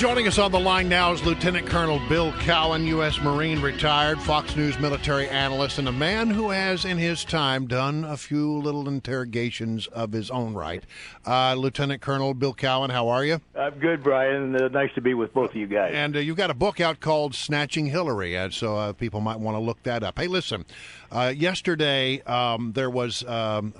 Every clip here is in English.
Joining us on the line now is Lieutenant Colonel Bill Cowan, U.S. Marine, retired, Fox News military analyst, and a man who has, in his time, done a few little interrogations of his own right. Lieutenant Colonel Bill Cowan, how are you? I'm good, Brian. Nice to be with both of you guys. And you've got a book out called Snatching Hillary, so people might want to look that up. Hey, listen, yesterday there was an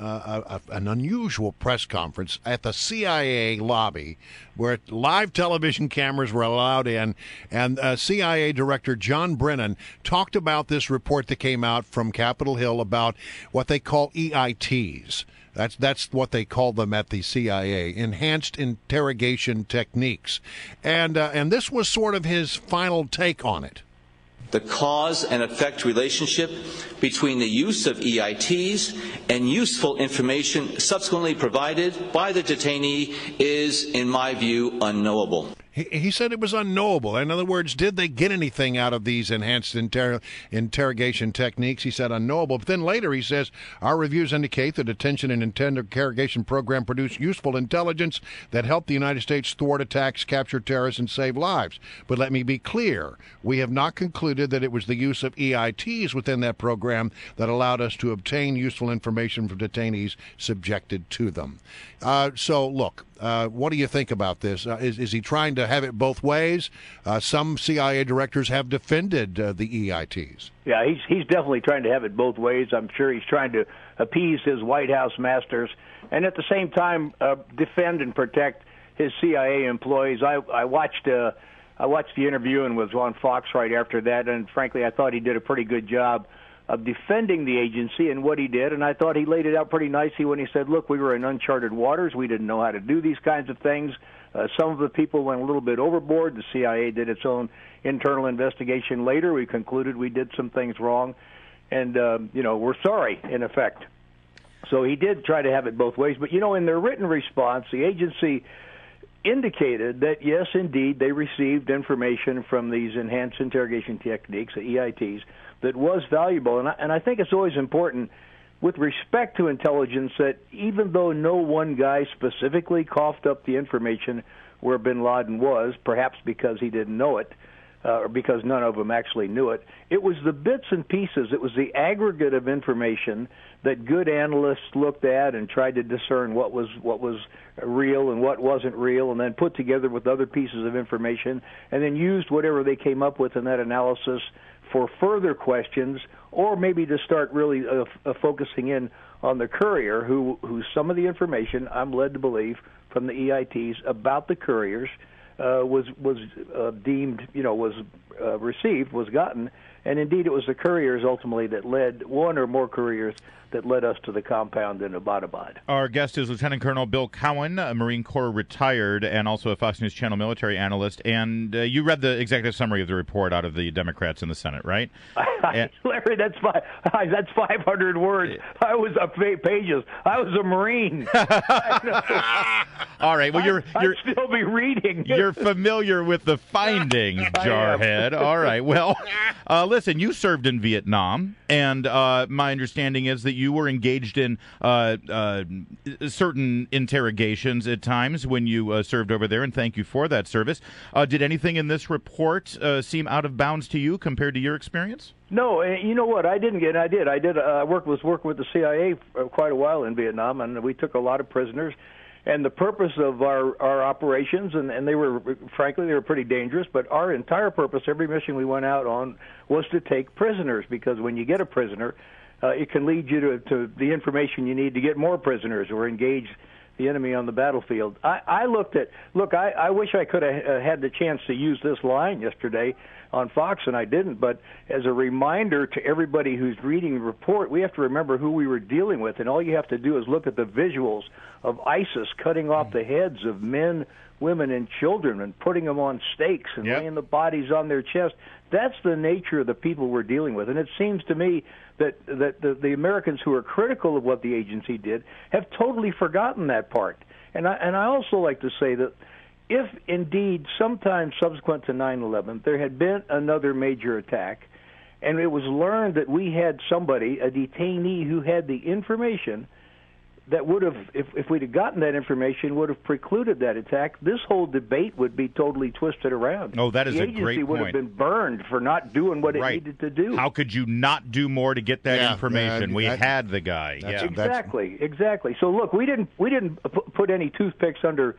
unusual press conference at the CIA lobby where live television cameras were allowed in, and CIA Director John Brennan talked about this report that came out from Capitol Hill about what they call EITs. That's what they call them at the CIA, Enhanced Interrogation Techniques. And this was sort of his final take on it. The cause and effect relationship between the use of EITs and useful information subsequently provided by the detainee is, in my view, unknowable. He said it was unknowable. In other words, did they get anything out of these enhanced interrogation techniques? He said unknowable. But then later he says, our reviews indicate the detention and interrogation program produced useful intelligence that helped the United States thwart attacks, capture terrorists, and save lives. But let me be clear, we have not concluded that it was the use of EITs within that program that allowed us to obtain useful information from detainees subjected to them. So, look, what do you think about this? Is he trying to have it both ways? Some CIA directors have defended the EITs. Yeah, he's definitely trying to have it both ways. I'm sure he's trying to appease his White House masters and at the same time defend and protect his CIA employees. I watched the interview and was on Fox right after that, and frankly, I thought he did a pretty good job of defending the agency and what he did, and I thought he laid it out pretty nicely when he said, look, we were in uncharted waters. We didn't know how to do these kinds of things. Some of the people went a little bit overboard. The CIA did its own internal investigation later. We concluded we did some things wrong, and, we're sorry, in effect. So he did try to have it both ways. But, in their written response, the agency indicated that, yes, indeed, they received information from these enhanced interrogation techniques, the EITs, that was valuable. And I think it's always important with respect to intelligence that even though no one guy specifically coughed up the information where bin Laden was, perhaps because he didn't know it, or because none of them actually knew it, it was the bits and pieces, it was the aggregate of information that good analysts looked at and tried to discern what was real and what wasn't real, and then put together with other pieces of information, and then used whatever they came up with in that analysis for further questions, or maybe to start really focusing in on the courier, who some of the information, I'm led to believe, from the EITs about the couriers was deemed, was received, was gotten, and indeed it was the couriers ultimately that led, one or more couriers that led us to the compound in Abbottabad. Our guest is Lieutenant Colonel Bill Cowan, a Marine Corps retired and also a Fox News Channel military analyst. And you read the executive summary of the report out of the Democrats in the Senate, right? Larry, that's 500 words. I was pages. I was a Marine. All right. Well, I'd still be reading. You're familiar with the findings, Jarhead. All right. Well, listen, you served in Vietnam, and my understanding is that you were engaged in certain interrogations at times when you served over there, and thank you for that service. Did anything in this report seem out of bounds to you compared to your experience? No, you know what? I did. I was working with the CIA for quite a while in Vietnam, and we took a lot of prisoners. And the purpose of our operations, and they were, frankly, they were pretty dangerous, but our entire purpose, every mission we went out on, was to take prisoners, because when you get a prisoner, it can lead you to the information you need to get more prisoners or engage the enemy on the battlefield. I wish I could have had the chance to use this line yesterday on Fox, and I didn't, but as a reminder to everybody who's reading the report, we have to remember who we were dealing with, and all you have to do is look at the visuals of ISIS cutting off the heads of men, women, and children and putting them on stakes and laying the bodies on their chest. That's the nature of the people we're dealing with, and it seems to me that the Americans who are critical of what the agency did have totally forgotten that part. And I also like to say that if indeed sometime subsequent to 9/11 there had been another major attack, and it was learned that we had somebody, a detainee who had the information, that would have, if we'd have gotten that information, would have precluded that attack. This whole debate would be totally twisted around. Oh, that is a great point. The agency would have been burned for not doing what it needed to do. How could you not do more to get that information? We had the guy. Exactly. So look, we didn't put any toothpicks under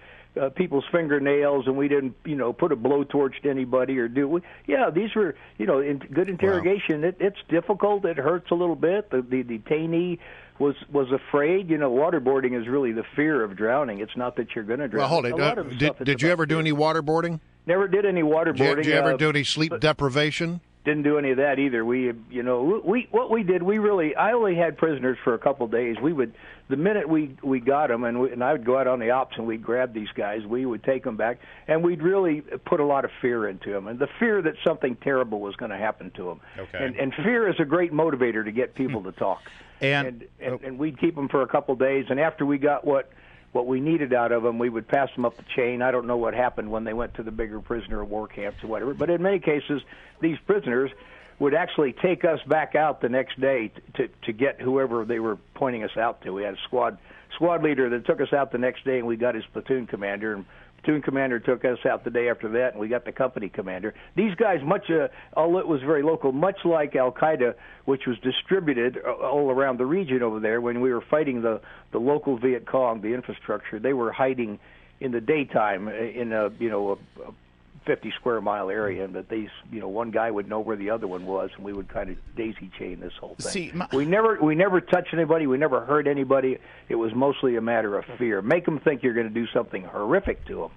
people's fingernails, and we didn't, put a blowtorch to anybody or do. These were, in good interrogation. Wow. It's difficult. It hurts a little bit. The detainee was afraid. Waterboarding is really the fear of drowning. It's not that you're going to drown. Well, hold it. Did you ever do any waterboarding? Never did any waterboarding. Did you ever do any sleep deprivation? Didn't do any of that either. I only had prisoners for a couple days. The minute we got them, and I would go out on the ops and we'd grab these guys, we would take them back, and we'd really put a lot of fear into them, and the fear that something terrible was going to happen to them. Okay. And fear is a great motivator to get people to talk. And we'd keep them for a couple days, and after we got what we needed out of them, we would pass them up the chain. I don't know what happened when they went to the bigger prisoner of war camps or whatever, but in many cases, these prisoners would actually take us back out the next day to get whoever they were pointing us out to. We had a squad leader that took us out the next day, and we got his platoon commander, and platoon commander took us out the day after that, and we got the company commander. These guys, although it was very local, much like Al-Qaeda, which was distributed all around the region over there, when we were fighting the local Viet Cong, the infrastructure, they were hiding in the daytime in a 50 square mile area, and that one guy would know where the other one was, and we would kind of daisy chain this whole thing. We never touched anybody. We never hurt anybody. It was mostly a matter of fear. Make them think you're going to do something horrific to them.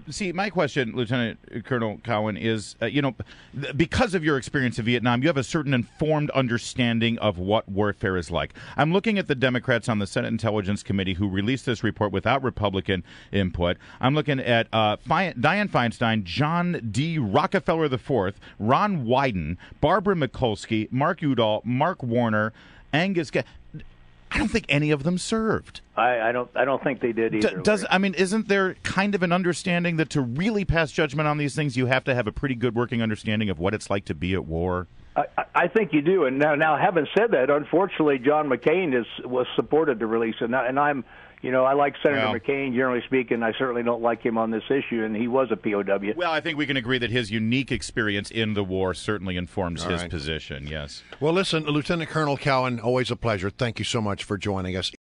See, my question, Lieutenant Colonel Cowan, is, because of your experience in Vietnam, you have a certain informed understanding of what warfare is like. I'm looking at the Democrats on the Senate Intelligence Committee who released this report without Republican input. I'm looking at Dianne Feinstein, John D. Rockefeller IV, Ron Wyden, Barbara Mikulski, Mark Udall, Mark Warner, Angus. I don't think any of them served. I don't think they did either. Isn't there kind of an understanding that to really pass judgment on these things, you have to have a pretty good working understanding of what it's like to be at war? I think you do. And now, having said that, unfortunately, John McCain was supported the release, and I'm. I like Senator McCain, generally speaking. I certainly don't like him on this issue, and he was a POW. Well, I think we can agree that his unique experience in the war certainly informs his position, yes. Well, listen, Lieutenant Colonel Cowan, always a pleasure. Thank you so much for joining us.